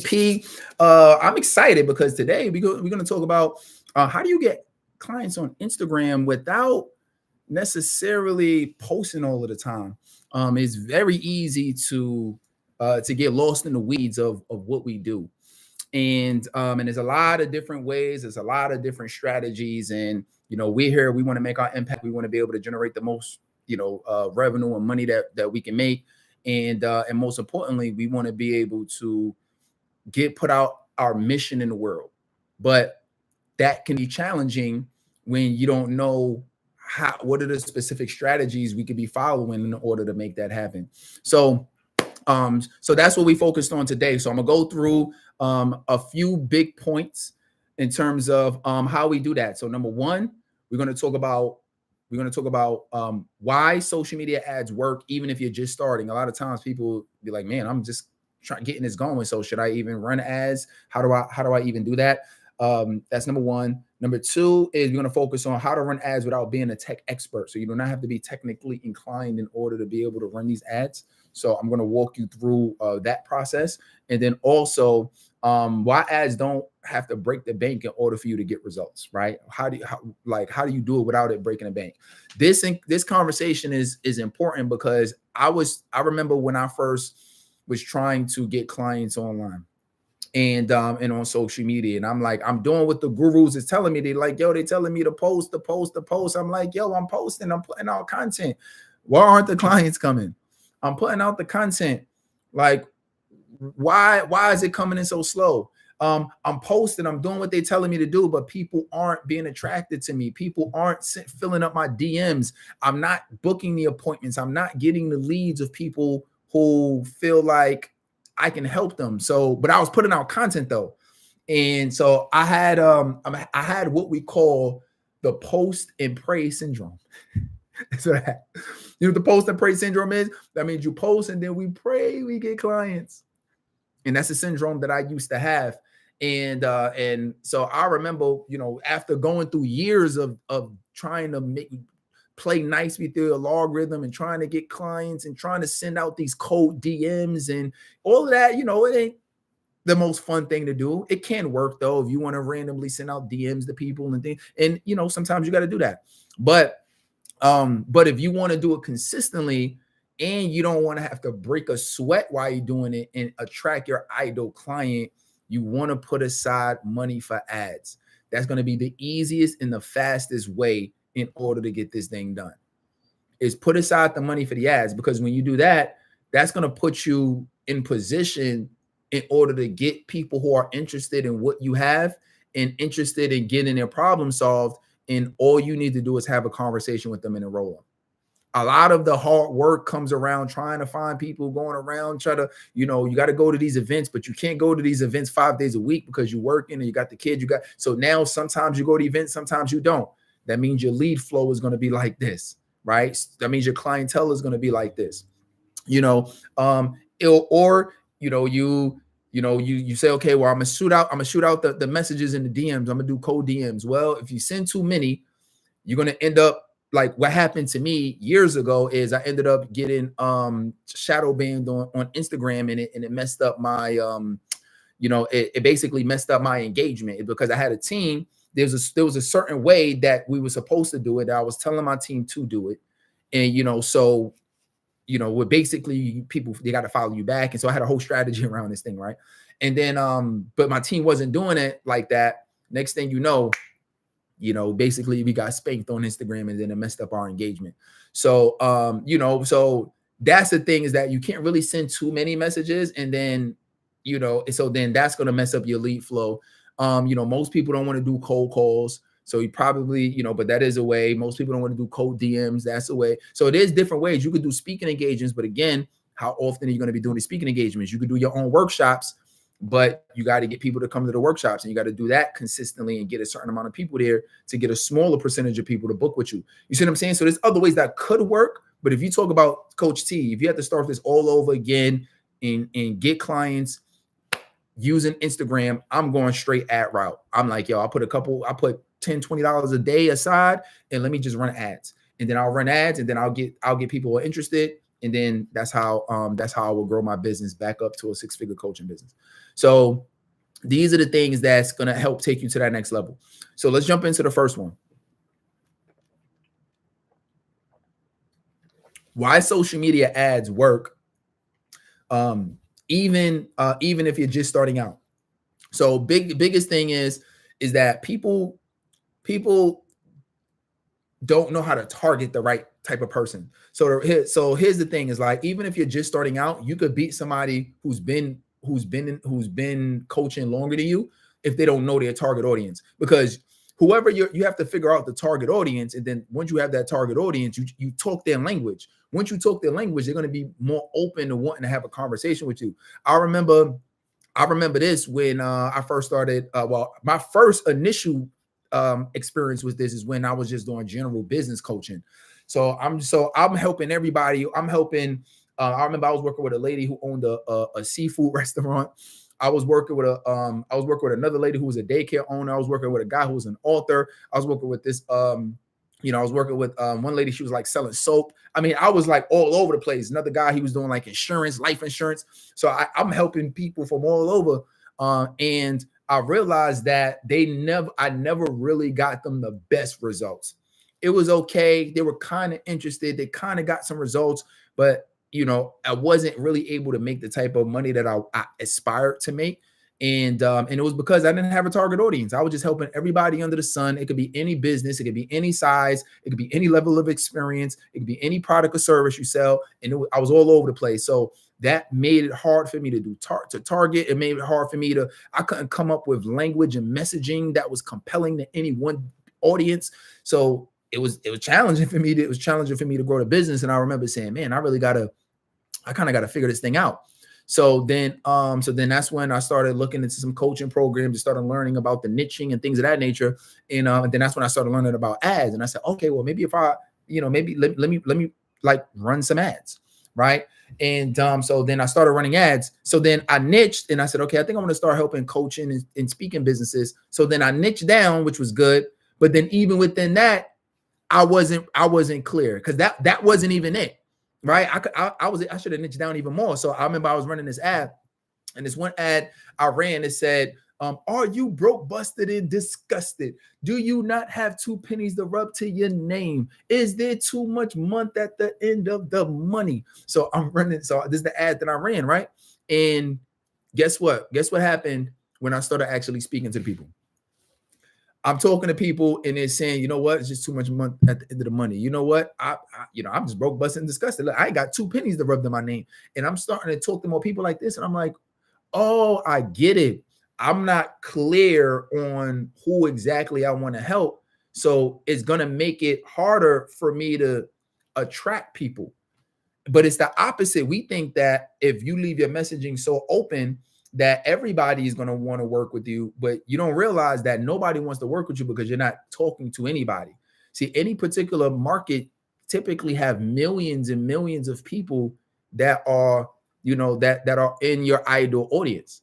P. I'm excited because today we're going to talk about how do you get clients on Instagram without necessarily posting all of the time. It's very easy to get lost in the weeds of what we do, and there's a lot of different ways. There's a lot of different strategies, and we're here. We want to make our impact. We want to be able to generate the most revenue and money that we can make, and most importantly, we want to be able to get put out our mission in the world. But that can be challenging when you don't know what are the specific strategies we could be following in order to make that happen. So that's what we focused on today. So I'm gonna go through a few big points in terms of how we do that. So number one, we're gonna talk about why social media ads work, even if you're just starting. A lot of times people be like, "Man, I'm just getting this going. So should I even run ads? How do I even do that?" That's number one. Number two is we're going to focus on how to run ads without being a tech expert. So you do not have to be technically inclined in order to be able to run these ads. So I'm going to walk you through that process. And then also why ads don't have to break the bank in order for you to get results, right? How do you do it without it breaking the bank? This conversation is important because I remember when I first was trying to get clients online and on social media, and I'm doing what the gurus is telling me. They're telling me to post. I'm like, I'm posting, I'm putting out content. Why aren't the clients coming? I'm putting out the content. Like, why is it coming in so slow? I'm posting, I'm doing what they're telling me to do, but people aren't being attracted to me. People aren't filling up my DMs. I'm not booking the appointments. I'm not getting the leads of people who feel like I can help them. So, but I was putting out content though. And so I had what we call the post and pray syndrome. That's what I had. You know what the post and pray syndrome is? That means you post and then we pray, we get clients. And that's a syndrome that I used to have. And so I remember, after going through years of trying to play nice with the algorithm and trying to get clients and trying to send out these cold DMs and all of that, it ain't the most fun thing to do. It can work though, if you want to randomly send out DMs to people and things. And sometimes you got to do that. But if you want to do it consistently and you don't want to have to break a sweat while you're doing it and attract your ideal client, you want to put aside money for ads. That's going to be the easiest and the fastest way in order to get this thing done, is put aside the money for the ads, because when you do that, that's going to put you in position in order to get people who are interested in what you have and interested in getting their problem solved. And all you need to do is have a conversation with them and enroll them. A lot of the hard work comes around trying to find people, going around, you got to go to these events, but you can't go to these events 5 days a week because you're working and you got the kids, so now sometimes you go to events, sometimes you don't. That means your lead flow is going to be like this, right? That means your clientele is going to be like this, you say, okay, well, I'm gonna shoot out the messages in the DMs. I'm gonna do cold DMs. Well, if you send too many, you're gonna end up like what happened to me years ago. Is I ended up getting shadow banned on Instagram, and it messed up my it basically messed up my engagement, because I had a team. There was a certain way that we were supposed to do it, that I was telling my team to do it, and so with basically people, they got to follow you back. And so I had a whole strategy around this thing, right? And then but my team wasn't doing it like that. Next thing basically we got spanked on Instagram, and then it messed up our engagement. So so that's the thing, is that you can't really send too many messages, and then so then that's going to mess up your lead flow. Most people don't want to do cold calls. So you probably, but that is a way. Most people don't want to do cold DMs. That's a way. So there's different ways. You could do speaking engagements, but again, how often are you going to be doing these speaking engagements? You could do your own workshops, but you got to get people to come to the workshops, and you got to do that consistently and get a certain amount of people there to get a smaller percentage of people to book with you. You see what I'm saying? So there's other ways that could work. But if you talk about Coach T, if you have to start this all over again and get clients using Instagram, I'm going straight ad route. I'm like, I put $10, $20 a day aside, and let me just run ads. And then I'll run ads, and then I'll get people who are interested. And then that's how I will grow my business back up to a 6-figure coaching business. So these are the things that's going to help take you to that next level. So let's jump into the first one. Why social media ads work, even if you're just starting out. So biggest thing is that people don't know how to target the right type of person. So here's the thing: is like, even if you're just starting out, you could beat somebody who's been coaching longer than you if they don't know their target audience, because whoever you have to figure out the target audience, and then once you have that target audience, you talk their language. Once you talk their language, they're going to be more open to wanting to have a conversation with you. I remember this when I first started. My first initial experience with this is when I was just doing general business coaching. So I'm helping everybody. I'm helping. I remember I was working with a lady who owned a seafood restaurant. I was working with another lady who was a daycare owner. I was working with a guy who was an author. I was working with this I was working with one lady. She was like selling soap. I mean, I was like all over the place. Another guy, he was doing like insurance, life insurance. So I'm helping people from all over. And I realized that I never really got them the best results. It was okay. They were kind of interested. They kind of got some results, but I wasn't really able to make the type of money that I aspired to make. And it was because I didn't have a target audience. I was just helping everybody under the sun. It could be any business, it could be any size, it could be any level of experience, it could be any product or service you sell. And I was all over the place. So that made it hard for me to target. It made it hard for me I couldn't come up with language and messaging that was compelling to any one audience. So it was challenging for me. It was challenging for me to grow the business. And I remember saying, man, I kind of got to figure this thing out. So then that's when I started looking into some coaching programs and started learning about the niching and things of that nature. And then that's when I started learning about ads. And I said, okay, well, maybe if I, maybe let me like run some ads, right? And so then I started running ads. So then I niched and I said, okay, I think I'm going to start helping coaching and speaking businesses. So then I niched down, which was good. But then even within that, I wasn't clear, because that wasn't even it. Right. I should have niched down even more. So I remember I was running this ad, and this one ad I ran, it said, are you broke, busted, and disgusted? Do you not have 2 pennies to rub to your name? Is there too much month at the end of the money? So I'm running. So this is the ad that I ran. Right. And guess what happened when I started actually speaking to people? I'm talking to people and they're saying, you know what? It's just too much money at the end of the money. You know what? I'm just broke, busted, and disgusted. Look, I ain't got 2 pennies to rub to my name. And I'm starting to talk to more people like this. And I'm like, oh, I get it. I'm not clear on who exactly I want to help. So it's going to make it harder for me to attract people. But it's the opposite. We think that if you leave your messaging so open, that everybody is going to want to work with you, but you don't realize that nobody wants to work with you because you're not talking to anybody. See, any particular market typically have millions and millions of people that are, that are in your ideal audience,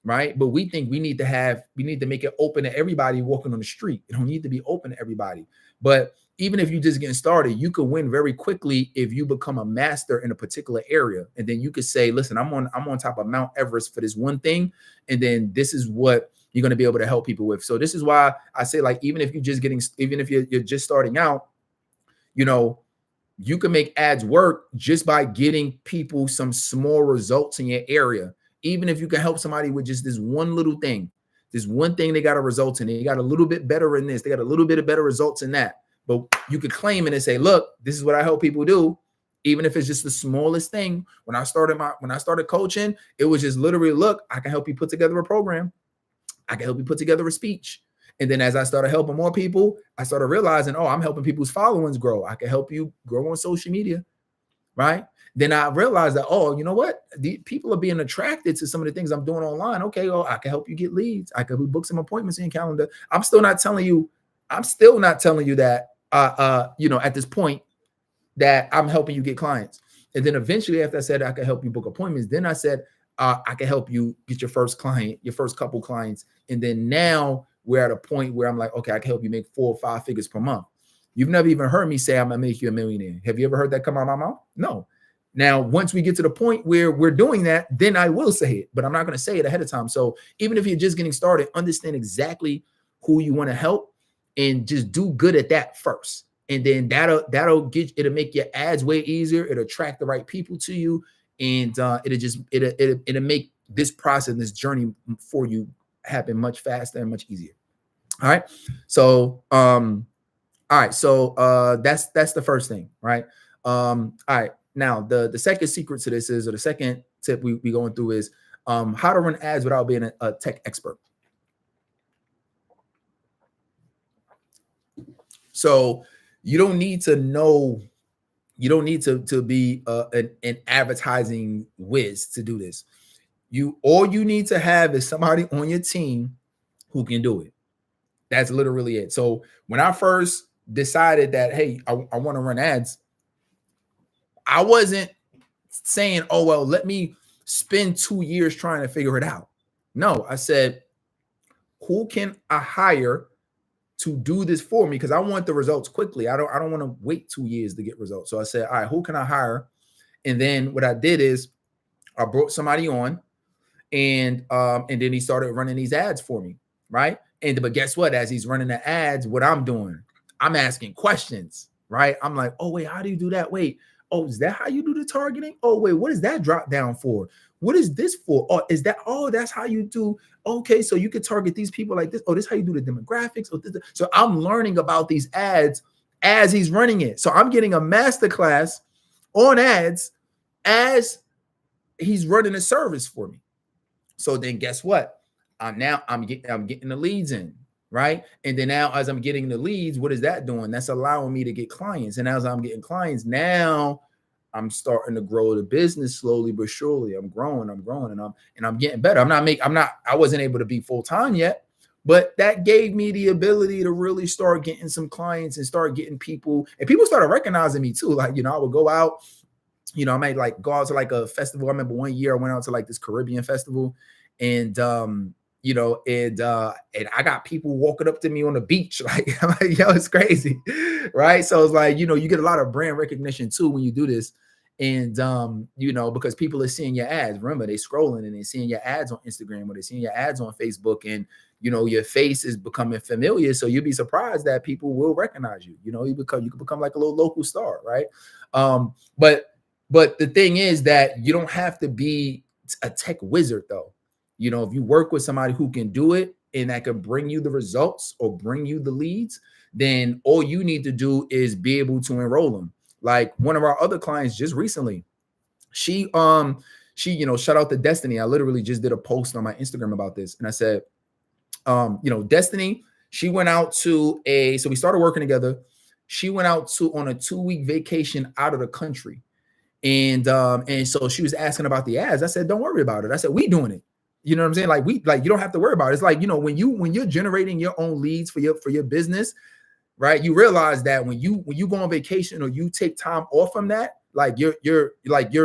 right? But we think we need to make it open to everybody walking on the street. It don't need to be open to everybody. But even if you're just getting started, you can win very quickly if you become a master in a particular area. And then you could say, listen, I'm on top of Mount Everest for this one thing. And then this is what you're going to be able to help people with. So this is why I say, like, even if you're just starting out, you can make ads work just by getting people some small results in your area. Even if you can help somebody with just this one little thing, they got a result in it. They got a little bit better in this. They got a little bit of better results in that. But you could claim it and say, look, this is what I help people do. Even if it's just the smallest thing. When I started coaching, it was just literally, look, I can help you put together a program. I can help you put together a speech. And then as I started helping more people, I started realizing, oh, I'm helping people's followings grow. I can help you grow on social media, right? Then I realized that, oh, you know what? The people are being attracted to some of the things I'm doing online. Okay, well, I can help you get leads. I can book some appointments in your calendar. I'm still not telling you that, at this point, that I'm helping you get clients. And then eventually, after I said I can help you book appointments, then I said I can help you get your first client, your first couple clients. And then now we're at a point where I'm like, okay, I can help you make 4 or 5 figures per month. You've never even heard me say I'm gonna make you a millionaire. Have you ever heard that come out of my mouth? No. Now, once we get to the point where we're doing that, then I will say it, but I'm not going to say it ahead of time. So even if you're just getting started, understand exactly who you want to help and just do good at that first. And then it'll make your ads way easier. It'll attract the right people to you, and it'll make this process, this journey for you happen much faster and much easier. All right. So that's the first thing, right? All right. Now the second secret to this is, or the second tip we going through is how to run ads without being a tech expert. So you don't need to know, you don't need to be an advertising whiz to do this. All you need to have is somebody on your team who can do it. That's literally it. So when I first decided that, hey, I want to run ads, I wasn't saying, oh, well, let me spend 2 years trying to figure it out. No, I said, who can I hire to do this for me? Because I want the results quickly. I don't want to wait 2 years to get results. So I said, all right, who can I hire? And then what I did is I brought somebody on, and then he started running these ads for me, right? But guess what? As he's running the ads, what I'm doing, I'm asking questions, right? I'm like, oh, wait, how do you do that? Wait, oh, is that how you do the targeting? Oh, wait, what is that drop down for? What is this for? Oh, is that, oh, that's how you do. Okay, so you could target these people like this. Oh, this is how you do the demographics. Oh, so I'm learning about these ads as he's running it. So I'm getting a masterclass on ads as he's running a service for me. So then guess what? I'm getting the leads in, right? And then now as I'm getting the leads, what is that doing? That's allowing me to get clients. And as I'm getting clients, now I'm starting to grow the business slowly but surely. I'm growing, and I'm getting better. I wasn't able to be full-time yet, but that gave me the ability to really start getting some clients and start getting people, and people started recognizing me too. Like, I would go out, I might like go out to like a festival. I remember one year I went out to like this Caribbean festival, and and I got people walking up to me on the beach. Like, I'm like, yo, it's crazy. Right. So it's like, you get a lot of brand recognition too when you do this. And because people are seeing your ads. Remember, they scrolling and they're seeing your ads on Instagram, or they're seeing your ads on Facebook, and your face is becoming familiar. So you'll be surprised that people will recognize you. You could become like a little local star, right? But the thing is that you don't have to be a tech wizard though. If you work with somebody who can do it and that can bring you the results or bring you the leads, then all you need to do is be able to enroll them. Like one of our other clients just recently, she shout out to Destiny. I literally just did a post on my Instagram about this. And I said, Destiny, she went out to so we started working together. She went out on a 2-week vacation out of the country. And so she was asking about the ads. I said, don't worry about it. I said, we doing it. You know what I'm saying? Like you don't have to worry about it. It's like, when you're generating your own leads for your business, right? You realize that when you go on vacation or you take time off from that, like you're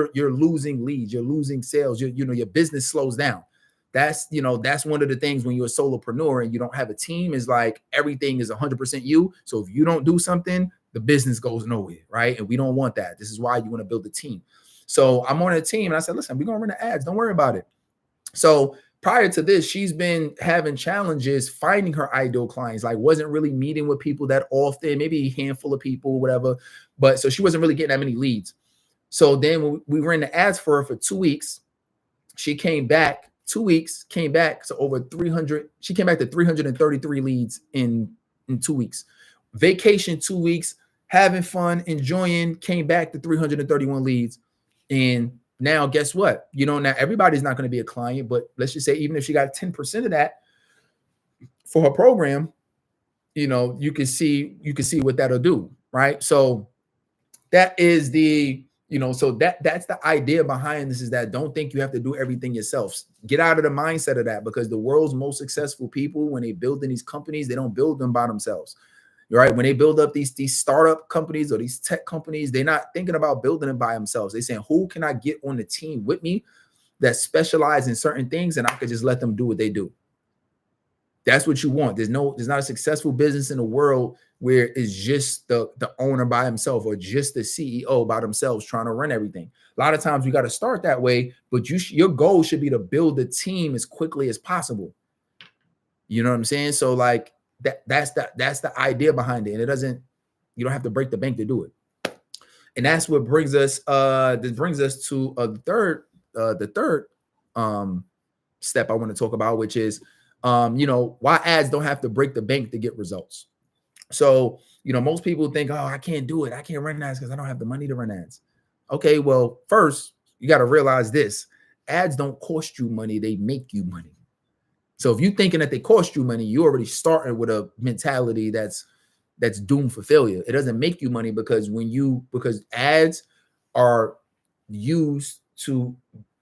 losing leads, you're losing sales, your business slows down. That's one of the things when you're a solopreneur and you don't have a team, is like everything is 100% you. So if you don't do something, the business goes nowhere, right? And we don't want that. This is why you want to build a team. So I'm on a team and I said, listen, we're going to run the ads. Don't worry about it. So prior to this, she's been having challenges finding her ideal clients, like wasn't really meeting with people that often, maybe a handful of people, whatever. But so she wasn't really getting that many leads. So then when we ran the ads for her for 2 weeks, she came back, 2 weeks, came back to over 300. She came back to 333 leads in 2 weeks. Vacation 2 weeks, having fun, enjoying, came back to 331 leads. And now, guess what? Now everybody's not going to be a client, but let's just say even if she got 10% of that for her program, you can see what that'll do, right? So that is that's the idea behind this, is that don't think you have to do everything yourself. Get out of the mindset of that, because the world's most successful people, when they build in these companies, they don't build them by themselves. Right? When they build up these startup companies or these tech companies, they're not thinking about building them by themselves. They're saying, who can I get on the team with me that specialize in certain things, and I could just let them do what they do. That's what you want. There's not a successful business in the world where it's just the owner by himself or just the CEO by themselves trying to run everything. A lot of times we got to start that way, but your goal should be to build the team as quickly as possible. You know what I'm saying? So like that's the idea behind it. And you don't have to break the bank to do it. And that's what brings us to the third step I want to talk about, which is why ads don't have to break the bank to get results. So, most people think, oh, I can't do it. I can't run ads because I don't have the money to run ads. Okay, well, first, you got to realize this. Ads don't cost you money. They make you money. So if you're thinking that they cost you money, you already started with a mentality that's doomed for failure. It doesn't make you money because ads are used to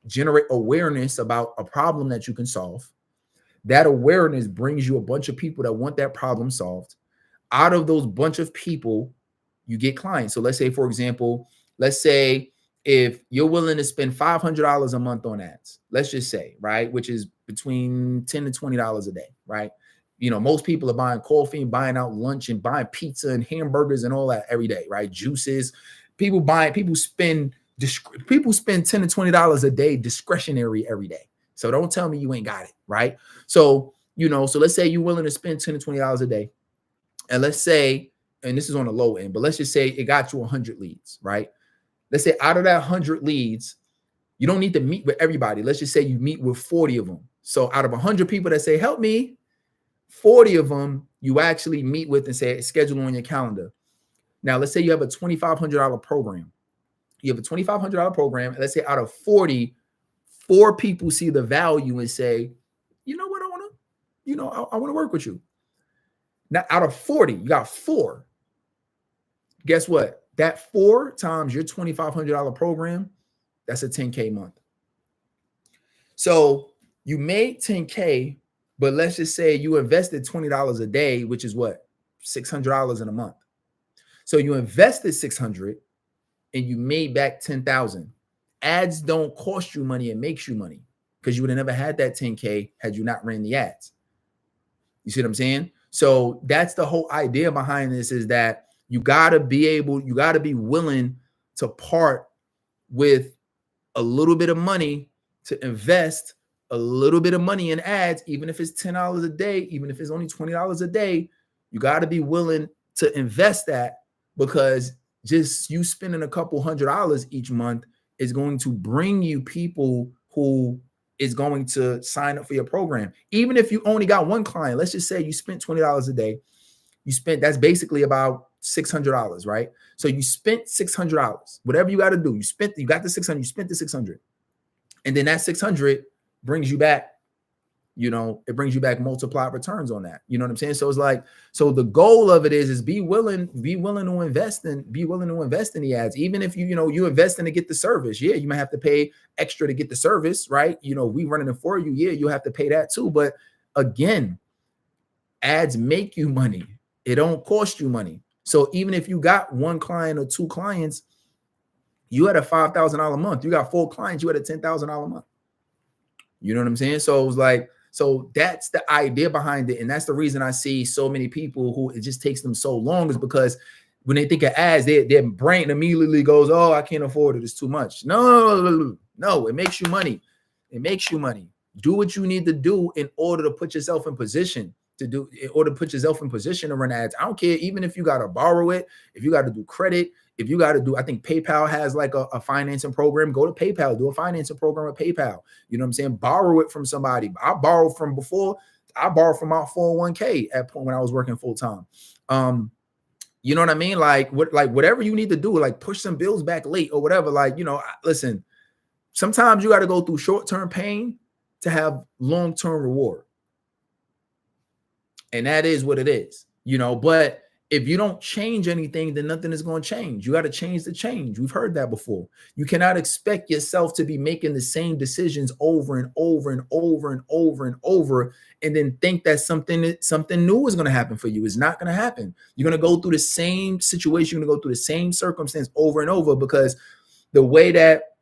generate awareness about a problem that you can solve. That awareness brings you a bunch of people that want that problem solved. Out of those bunch of people, you get clients. So let's say, for example, if you're willing to spend $500 a month on ads, let's just say, right, which is between $10 to $20 a day, right? Most people are buying coffee and buying out lunch and buying pizza and hamburgers and all that every day, right? Juices. People spend $10 to $20 a day discretionary every day. So don't tell me you ain't got it, right? So, so let's say you're willing to spend $10 to $20 a day. And let's say, and this is on the low end, but let's just say it got you 100 leads, right? Let's say out of that 100 leads, you don't need to meet with everybody. Let's just say you meet with 40 of them. So out of 100 people that say, help me, 40 of them you actually meet with and say, schedule on your calendar. Now, let's say you have a $2,500 program. You have a $2,500 program. And let's say out of 40, 4 people see the value and say, you know what, I want to work with you. Now, out of 40, you got 4. Guess what? That 4 times your $2,500 program, that's a $10K month. So you made $10K, but let's just say you invested $20 a day, which is what? $600 in a month. So you invested $600 and you made back $10,000. Ads don't cost you money, it makes you money, because you would have never had that $10K had you not ran the ads. You see what I'm saying? So that's the whole idea behind this, is that you gotta be willing to part with a little bit of money to invest a little bit of money in ads, even if it's $10 a day, even if it's only $20 a day. You got to be willing to invest that, because just you spending a couple $100 each month is going to bring you people who is going to sign up for your program. Even if you only got one client, let's just say you spent $20 a day, that's basically about $600, right? So you spent $600. Whatever you got to do, you got the 600, you spent the 600. And then that 600 brings you back, it brings you back multiplied returns on that. You know what I'm saying? So it's like, so the goal of it is be willing to invest in the ads. Even if you invest in to get the service. Yeah, you might have to pay extra to get the service, right? We running it for you. Yeah, you have to pay that too. But again, ads make you money. It don't cost you money. So even if you got one client or 2 clients, you had a $5,000 a month. You got 4 clients, you had a $10,000 a month. You know what I'm saying? So it was like, so that's the idea behind it. And that's the reason I see so many people who it just takes them so long, is because when they think of ads, their brain immediately goes, oh, I can't afford it. It's too much. No, it makes you money. It makes you money. Do what you need to do in order to put yourself in position to run ads. I don't care. Even if you got to borrow it, if you got to do credit, if you got to do, I think PayPal has like a financing program. Go to PayPal, do a financing program with PayPal. You know what I'm saying? Borrow it from somebody. I borrowed from my 401k at point when I was working full time. You know what I mean? Like whatever you need to do, like push some bills back late or whatever. Like, listen, sometimes you got to go through short-term pain to have long-term reward. And that is what it is, but if you don't change anything, then nothing is going to change. You got to change the change. We've heard that before. You cannot expect yourself to be making the same decisions over and over and over and over and over, and then think that something new is going to happen for you. It's not going to happen. You're going to go through the same situation. You're going to go through the same circumstance over and over, because the way that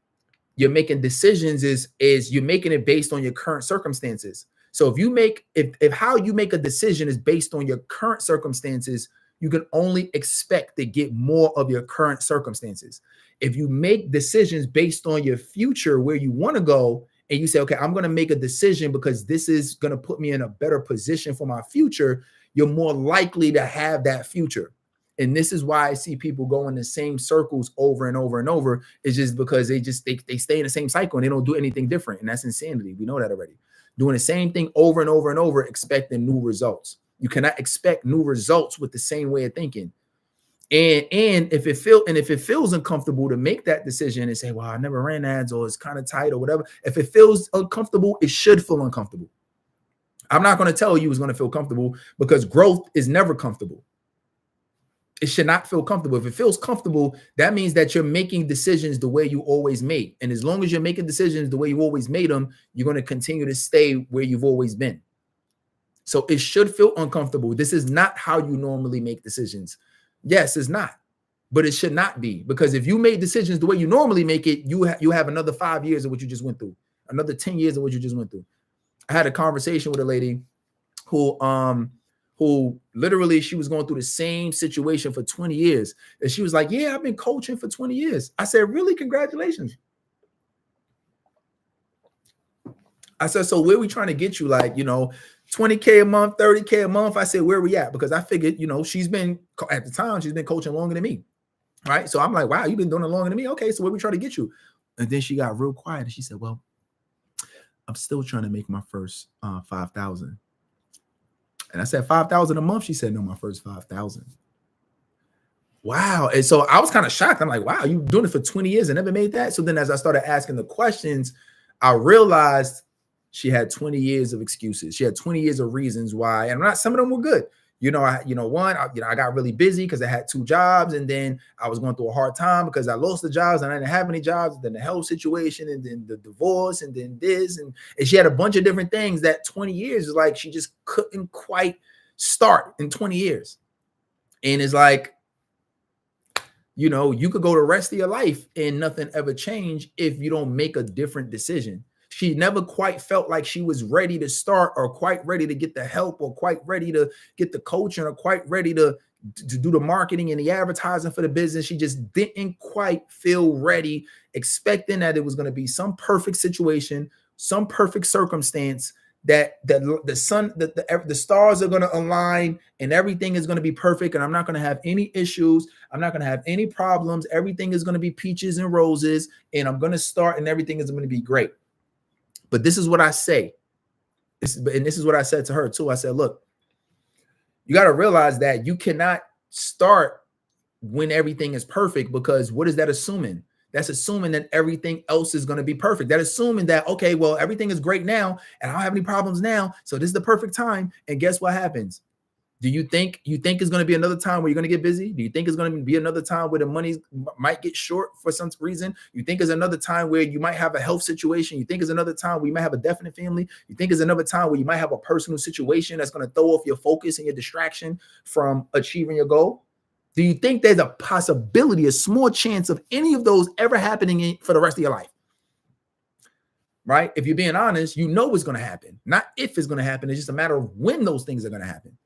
you're making decisions is you're making it based on your current circumstances. So if how you make a decision is based on your current circumstances, you can only expect to get more of your current circumstances. If you make decisions based on your future, where you want to go, and you say, okay, I'm going to make a decision because this is going to put me in a better position for my future, you're more likely to have that future. And this is why I see people go in the same circles over and over and over. It's just because they stay in the same cycle and they don't do anything different. And that's insanity. We know that already. Doing the same thing over and over and over, expecting new results. You cannot expect new results with the same way of thinking. And if it feels uncomfortable to make that decision and say, well, I never ran ads, or it's kind of tight or whatever. If it feels uncomfortable, it should feel uncomfortable. I'm not going to tell you it's going to feel comfortable, because growth is never comfortable. It should not feel comfortable. If it feels comfortable, that means that you're making decisions the way you always made. And as long as you're making decisions the way you always made them, you're going to continue to stay where you've always been. So it should feel uncomfortable. This is not how you normally make decisions. Yes, it's not, but it should not be, because if you made decisions the way you normally make it, you have another 5 years of what you just went through, another 10 years of what you just went through. I had a conversation with a lady who literally, she was going through the same situation for 20 years. And she was like, yeah, I've been coaching for 20 years. I said, really? Congratulations. I said, so where are we trying to get you? Like, 20K a month, 30K a month. I said, where are we at? Because I figured, at the time, she's been coaching longer than me. Right. So I'm like, wow, you've been doing it longer than me. Okay. So where are we trying to get you? And then she got real quiet and she said, well, I'm still trying to make my first 5,000. And I said, 5,000 a month? She said, no, my first 5,000. Wow. And so I was kind of shocked. I'm like, wow, you've been doing it for 20 years and never made that? So then as I started asking the questions, I realized she had 20 years of excuses. She had 20 years of reasons why. And some of them were good. I got really busy because I had 2 jobs, and then I was going through a hard time because I lost the jobs and I didn't have any jobs, and then the health situation, and then the divorce, and then this, and she had a bunch of different things that 20 years is like she just couldn't quite start in 20 years. And it's like, you could go the rest of your life and nothing ever change if you don't make a different decision. She never quite felt like she was ready to start, or quite ready to get the help, or quite ready to get the coaching, or quite ready to do the marketing and the advertising for the business. She just didn't quite feel ready, expecting that it was going to be some perfect situation, some perfect circumstance, that the stars are going to align and everything is going to be perfect, and I'm not going to have any issues. I'm not going to have any problems. Everything is going to be peaches and roses, and I'm going to start and everything is going to be great. But this is what I say. This is what I said to her too. I said, look, you got to realize that you cannot start when everything is perfect, because what is that assuming? That's assuming that everything else is going to be perfect. That's assuming that, okay, well, everything is great now and I don't have any problems now, so this is the perfect time. And guess what happens? Do you think it's going to be another time where you're going to get busy? Do you think it's going to be another time where the money might get short for some reason? You think it's another time where you might have a health situation? You think it's another time where you might have a definite family? You think it's another time where you might have a personal situation that's going to throw off your focus and your distraction from achieving your goal? Do you think there's a possibility, a small chance of any of those ever happening for the rest of your life? Right? If you're being honest, you know it's going to happen. Not if it's going to happen. It's just a matter of when those things are going to happen.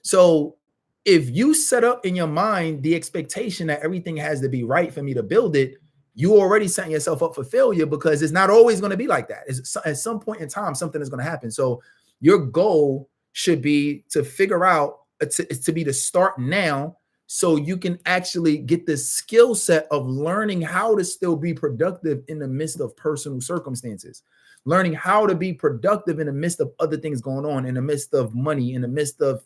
So if you set up in your mind the expectation that everything has to be right for me to build it, you already setting yourself up for failure, because it's not always going to be like that. At some point in time, something is going to happen. So your goal should be to figure out, to start now, so you can actually get the skill set of learning how to still be productive in the midst of personal circumstances, learning how to be productive in the midst of other things going on, in the midst of money, in the midst of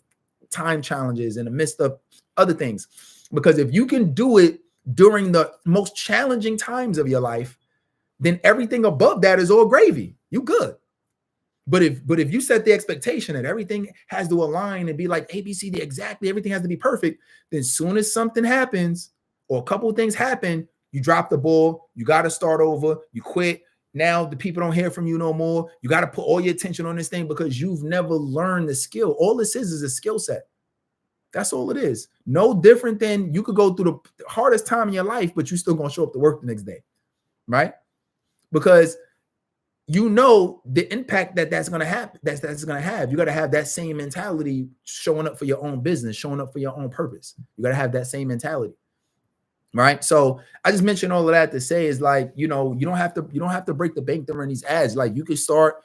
time challenges, in the midst of other things. Because if you can do it during the most challenging times of your life, then everything above that is all gravy. You good. But if you set the expectation that everything has to align and be like ABCD, exactly everything has to be perfect, then soon as something happens or a couple of things happen, you drop the ball, you got to start over, you quit. Now the people don't hear from you no more. You got to put all your attention on this thing because you've never learned the skill. All this is a skill set. That's all it is. No different than you could go through the hardest time in your life, but you're still going to show up to work the next day, right? Because you know the impact that that's going to happen. That's going to have. You got to have that same mentality showing up for your own business, showing up for your own purpose. You got to have that same mentality. Right. So I just mentioned all of that to say is like, you don't have to break the bank to run these ads. Like you could start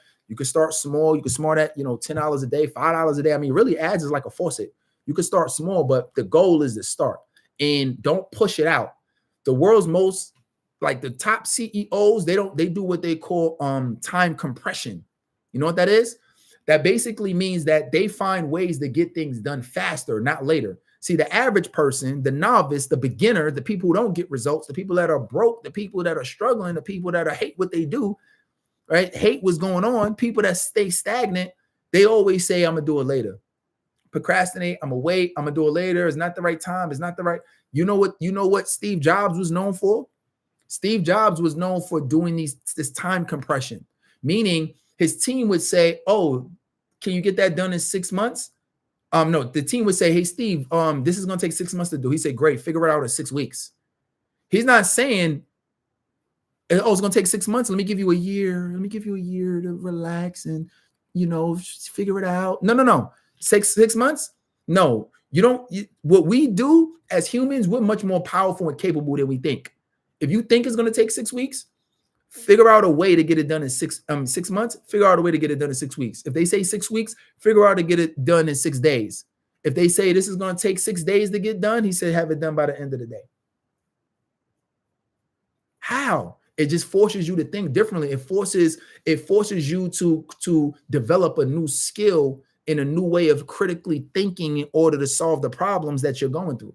small. You could start at, $10 a day, $5 a day. I mean, really ads is like a faucet. You could start small, but the goal is to start and don't push it out. The world's most, like the top CEOs, they do what they call time compression. You know what that is? That basically means that they find ways to get things done faster, not later. See, the average person, the novice, the beginner, the people who don't get results, the people that are broke, the people that are struggling, the people that hate what they do, right? Hate what's going on. People that stay stagnant, they always say, I'm going to do it later. Procrastinate, I'm going to wait, I'm going to do it later. It's not the right time. It's not the right. You know what Steve Jobs was known for? Steve Jobs was known for doing this time compression, meaning his team would say, oh, can you get that done in 6 months? No, the team would say, hey, Steve, this is going to take 6 months to do. He said, great, figure it out in 6 weeks. He's not saying, oh, it's going to take 6 months. Let me give you a year. Let me give you a year to relax and, figure it out. No. 6 months? No, you don't. What we do as humans, we're much more powerful and capable than we think. If you think it's going to take 6 weeks, figure out a way to get it done in 6 months. Figure out a way to get it done in 6 weeks. If they say 6 weeks, figure out to get it done in 6 days. If they say this is going to take 6 days to get done, he said have it done by the end of the day. How? It just forces you to think differently. It forces you to develop a new skill in a new way of critically thinking in order to solve the problems that you're going through.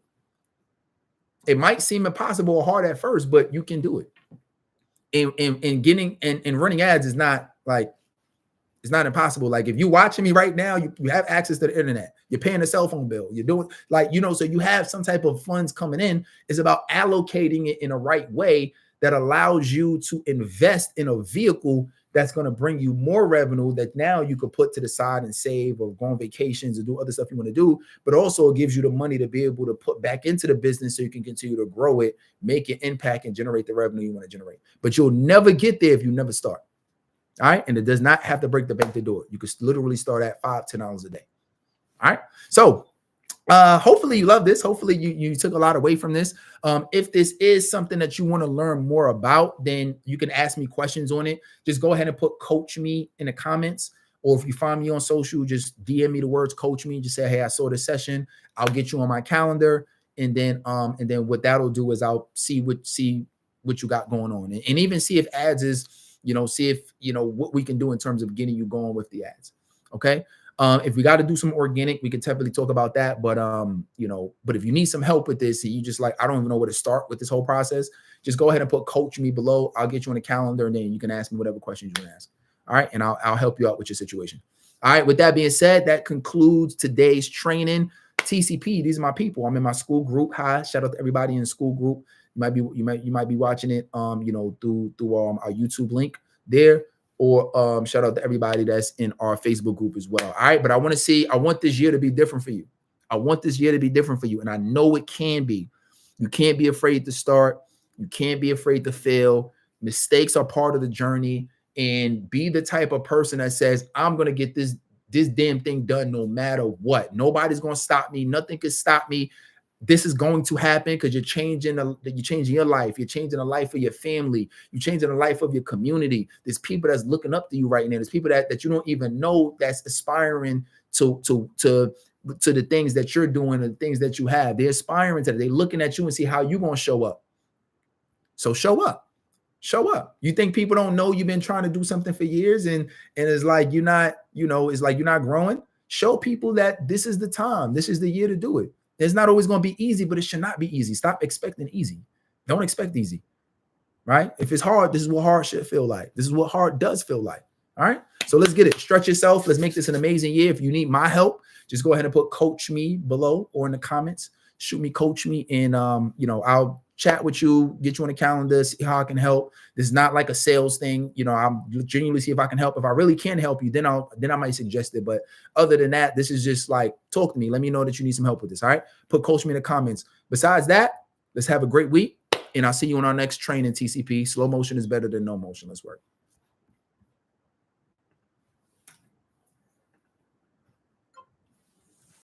It might seem impossible or hard at first, but you can do it. And running ads is not like, it's not impossible. Like if you're watching me right now, you have access to the internet, you're paying a cell phone bill, you're doing so you have some type of funds coming in. It's about allocating it in a right way that allows you to invest in a vehicle that's going to bring you more revenue that now you could put to the side and save or go on vacations or do other stuff you want to do, but also it gives you the money to be able to put back into the business so you can continue to grow it, make it impact and generate the revenue you want to generate. But you'll never get there if you never start. All right. And it does not have to break the bank to do it. You could literally start at $5, $10 a day. All right. So hopefully you love this. Hopefully you took a lot away from this. If this is something that you want to learn more about, then you can ask me questions on it. Just go ahead and put coach me in the comments, or if you find me on social, just DM me the words coach me. Just say, hey, I saw this session. I'll get you on my calendar. And then what that'll do is I'll see what you got going on, and even see if ads is, see if, what we can do in terms of getting you going with the ads. Okay. If we got to do some organic, we could definitely talk about that. But, but if you need some help with this and you just like, I don't even know where to start with this whole process, just go ahead and put coach me below. I'll get you on the calendar and then you can ask me whatever questions you want to ask. All right. And I'll help you out with your situation. All right. With that being said, that concludes today's training. TCP, these are my people. I'm in my school group. Hi, shout out to everybody in the school group. You might be watching it, through our YouTube link there. Or shout out to everybody that's in our Facebook group as well. All right. But I want this year to be different for you. I want this year to be different for you. And I know it can be. You can't be afraid to start. You can't be afraid to fail. Mistakes are part of the journey. And be the type of person that says, I'm going to get this damn thing done no matter what. Nobody's going to stop me. Nothing can stop me. This is going to happen because you're changing your life. You're changing the life of your family. You're changing the life of your community. There's people that's looking up to you right now. There's people that you don't even know that's aspiring to the things that you're doing and the things that you have. They're aspiring to that. They're looking at you and see how you're going to show up. So show up. Show up. You think people don't know you've been trying to do something for years and it's like you're not, it's like you're not growing. Show people that this is the time. This is the year to do it. It's not always going to be easy, but it should not be easy. Stop expecting easy. Don't expect easy, right? If it's hard, this is what hard should feel like. This is what hard does feel like. All right. So let's get it. Stretch yourself. Let's make this an amazing year. If you need my help, just go ahead and put coach me below or in the comments. Shoot me, coach me, and I'll chat with you, get you on the calendar, see how I can help. This is not like a sales thing. I'm genuinely see if I can help. If I really can help you, then I might suggest it. But other than that, this is just like, talk to me. Let me know that you need some help with this. All right. Put coach me in the comments. Besides that, let's have a great week. And I'll see you on our next training, TCP. Slow motion is better than no motion. Let's work.